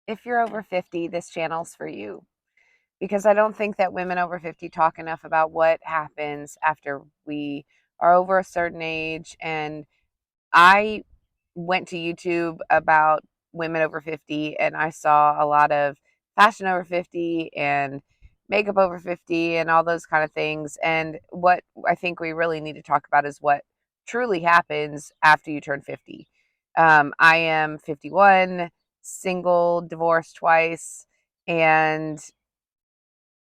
if you're over 50, this channel's for you. Because I don't think that women over 50 talk enough about what happens after we are over a certain age. And I went to YouTube about women over 50 and I saw a lot of fashion over 50 and makeup over 50 and all those kind of things. And what I think we really need to talk about is what truly happens after you turn 50. I am 51, single, divorced twice, and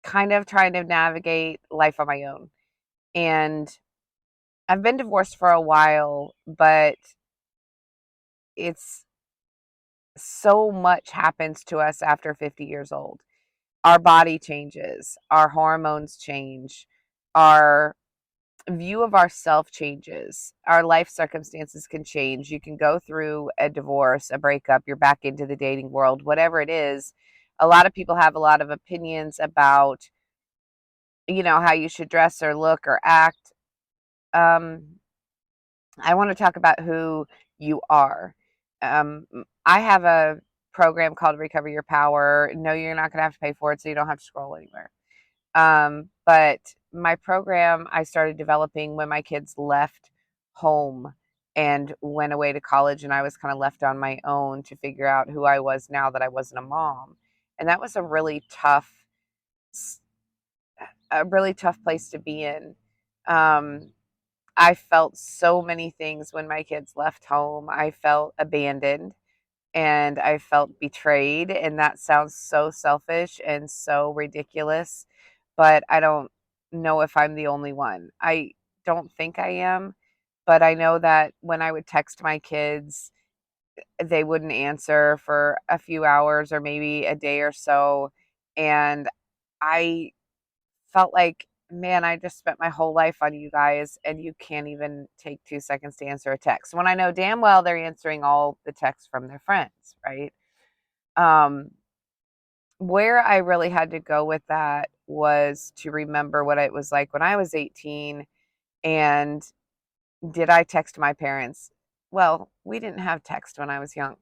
kind of trying to navigate life on my own. And I've been divorced for a while, but it's so much happens to us after 50 years old. Our body changes, our hormones change, our view of ourself changes, our life circumstances can change. You can go through a divorce, a breakup, you're back into the dating world, whatever it is. A lot of people have a lot of opinions about, how you should dress or look or act. Um, I want to talk about who you are. I have a program called Recover Your Power. No, you're not going to have to pay for it, so you don't have to scroll anywhere. But my program I started developing when my kids left home and went away to college, and I was kind of left on my own to figure out who I was now that I wasn't a mom. And that was a really tough place to be in. Um, I felt so many things when my kids left home. I felt abandoned and I felt betrayed. And that sounds so selfish and so ridiculous, but I don't know if I'm the only one. I don't think I am, but I know that when I would text my kids, they wouldn't answer for a few hours or maybe a day or so. And I felt like, man, I just spent my whole life on you guys and you can't even take 2 seconds to answer a text when I know damn well they're answering all the texts from their friends, right? Um, where I really had to go with that was to remember what it was like when I was 18. And did I text my parents? Well, we didn't have text when I was young.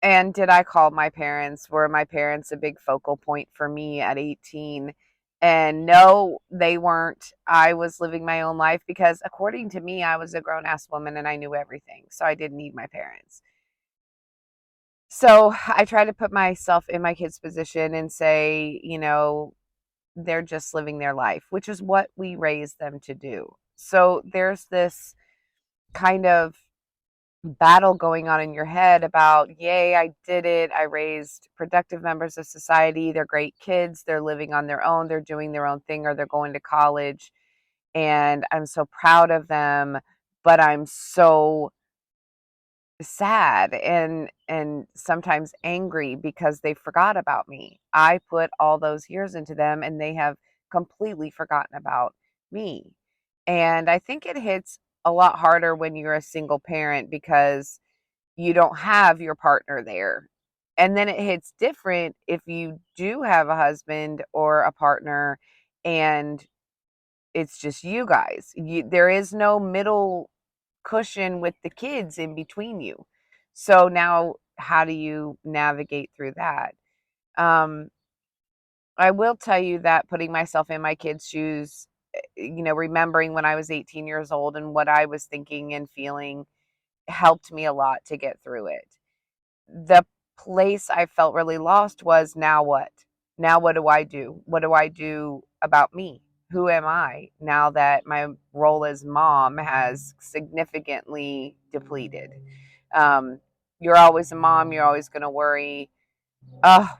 And did I call my parents? Were my parents a big focal point for me at 18? And no, they weren't. I was living my own life because, according to me, I was a grown ass woman and I knew everything. So I didn't need my parents. So I try to put myself in my kids' position and say, they're just living their life, which is what we raised them to do. So there's this kind of battle going on in your head about, yay, I did it. I raised productive members of society. They're great kids. They're living on their own. They're doing their own thing or they're going to college. And I'm so proud of them. But I'm so sad and sometimes angry because they forgot about me. I put all those years into them and they have completely forgotten about me. And I think it hits a lot harder when you're a single parent because you don't have your partner there. And then it hits different if you do have a husband or a partner and it's just you guys. There is no middle cushion with the kids in between you. So now how do you navigate through that? Um, I will tell you that putting myself in my kids' shoes, remembering when I was 18 years old and what I was thinking and feeling helped me a lot to get through it. The place I felt really lost was, now what? Now what do I do? What do I do about me? Who am I now that my role as mom has significantly depleted? Um, you're always a mom, you're always going to worry.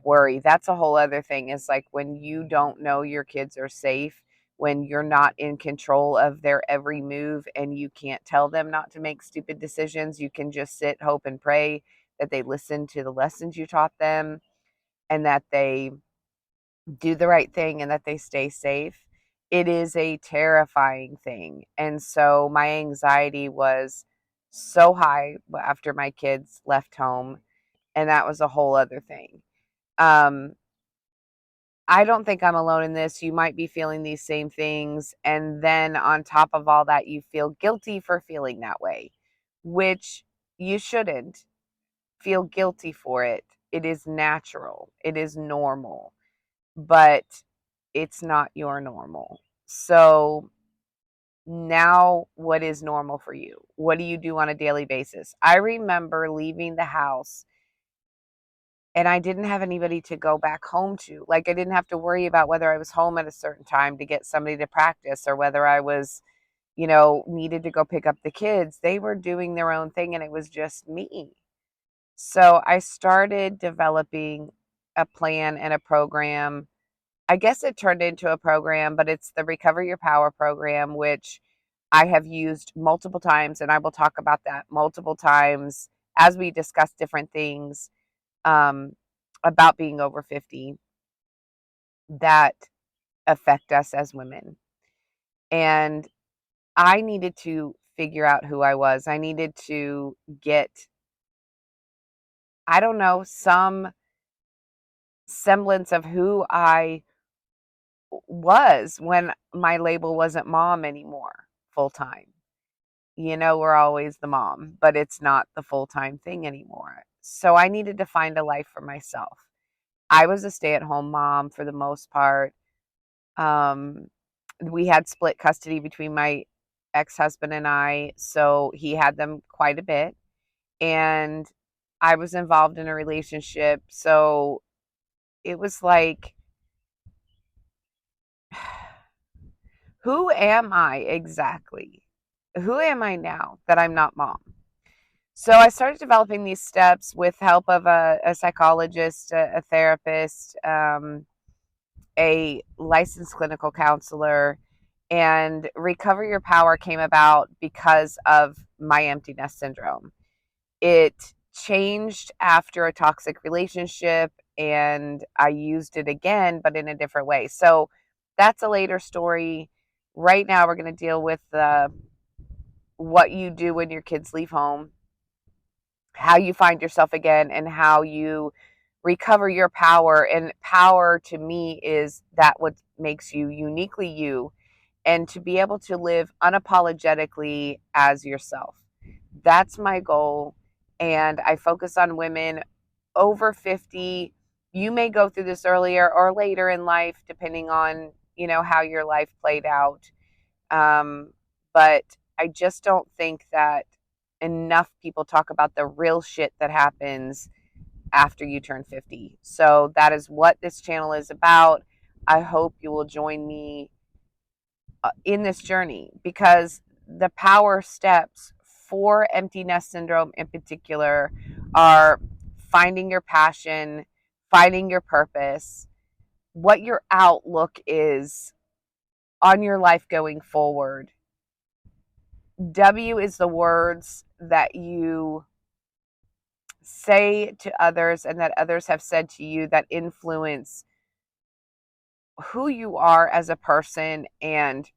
Worry. That's a whole other thing. Is like when you don't know your kids are safe, when you're not in control of their every move and you can't tell them not to make stupid decisions. You can just sit, hope, and pray that they listen to the lessons you taught them and that they do the right thing and that they stay safe. It is a terrifying thing. And so my anxiety was so high after my kids left home. And that was a whole other thing. Um, I don't think I'm alone in this. You might be feeling these same things. And then on top of all that, you feel guilty for feeling that way, which You shouldn't feel guilty for it. It is natural, it is normal, but it's not your normal. So now, what is normal for you? What do you do on a daily basis? I remember leaving the house and I didn't have anybody to go back home to. Like, I didn't have to worry about whether I was home at a certain time to get somebody to practice, or whether I was, needed to go pick up the kids. They were doing their own thing and it was just me. So I started developing a plan and a program. I guess it turned into a program, but it's the Recover Your Power program, which I have used multiple times, and I will talk about that multiple times as we discuss different things um, about being over 50 that affect us as women. And I needed to figure out who I was. I needed to get, I don't know, some semblance of who I was when my label wasn't mom anymore full time. We're always the mom, but it's not the full time thing anymore. So I needed to find a life for myself. I was a stay at home mom for the most part. Um, we had split custody between my ex husband and I, so he had them quite a bit. And I was involved in a relationship. So it was like, who am I exactly? Who am I now that I'm not mom? So I started developing these steps with help of a psychologist, a therapist, a licensed clinical counselor, and Recover Your Power came about because of my empty nest syndrome. It changed after a toxic relationship, and I used it again, but in a different way. So that's a later story. Right now, we're going to deal with what you do when your kids leave home, how you find yourself again, and how you recover your power. And power to me is that what makes you uniquely you, and to be able to live unapologetically as yourself. That's my goal. And I focus on women over 50. You may go through this earlier or later in life, depending on, how your life played out. But I just don't think that enough people talk about the real shit that happens after you turn 50. So that is what this channel is about. I hope you will join me in this journey, because the power steps for empty nest syndrome in particular are finding your passion, finding your purpose, what your outlook is on your life going forward. W is the words that you say to others and that others have said to you that influence who you are as a person, and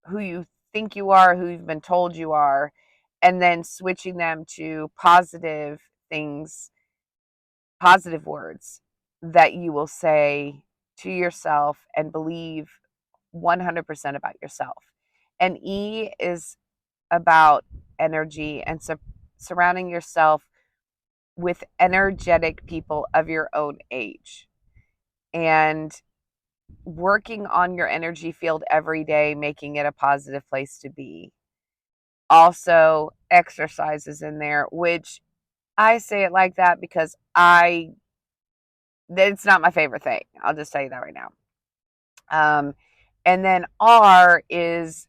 who you think you are, who you've been told you are, and then switching them to positive things, positive words that you will say to yourself and believe 100% about yourself. And E is about energy and surrounding yourself with energetic people of your own age, and working on your energy field every day, making it a positive place to be. Also, exercises in there, which I say it like that because it's not my favorite thing. I'll just tell you that right now. And then R is,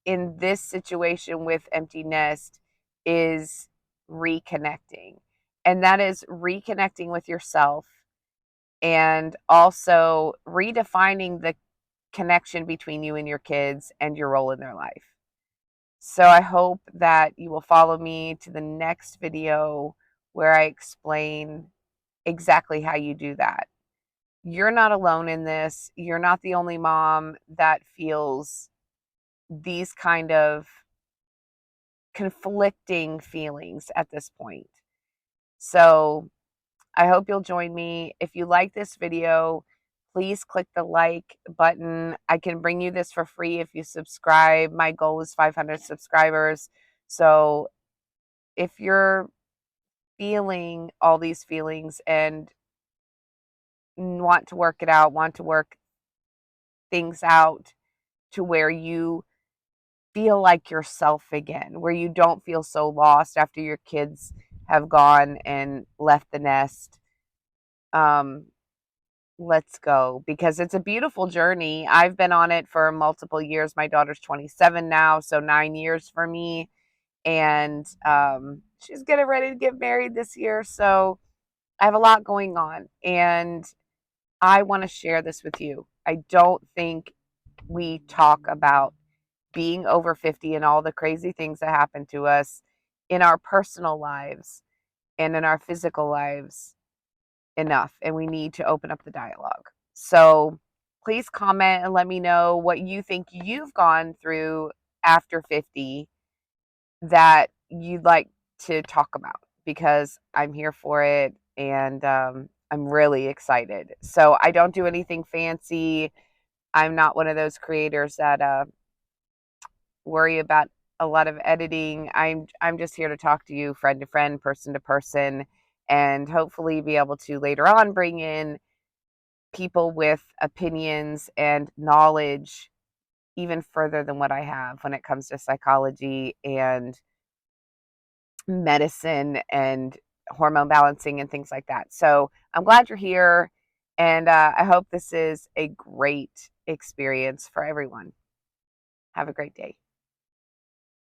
in this situation with empty nest, is reconnecting. And that is reconnecting with yourself, and also redefining the connection between you and your kids and your role in their life. So I hope that you will follow me to the next video where I explain exactly how you do that. You're not alone in this. You're not the only mom that feels these kind of conflicting feelings at this point. So I hope you'll join me. If you like this video, please click the like button. I can bring you this for free if you subscribe. My goal is 500 subscribers. So if you're feeling all these feelings and want to work it out, want to work things out to where you feel like yourself again, where you don't feel so lost after your kids have gone and left the nest. Um, let's go, because it's a beautiful journey. I've been on it for multiple years. My daughter's 27 now, so 9 years for me. And she's getting ready to get married this year. So I have a lot going on. And I want to share this with you. I don't think we talk about being over 50 and all the crazy things that happen to us in our personal lives and in our physical lives enough. And we need to open up the dialogue. So please comment and let me know what you think you've gone through after 50 that you'd like to talk about, because I'm here for it, and I'm really excited. So I don't do anything fancy. I'm not one of those creators that worry about a lot of editing. I'm just here to talk to you, friend to friend, person to person, and hopefully be able to later on bring in people with opinions and knowledge even further than what I have when it comes to psychology and medicine and hormone balancing and things like that. So I'm glad you're here, and I hope this is a great experience for everyone. Have a great day.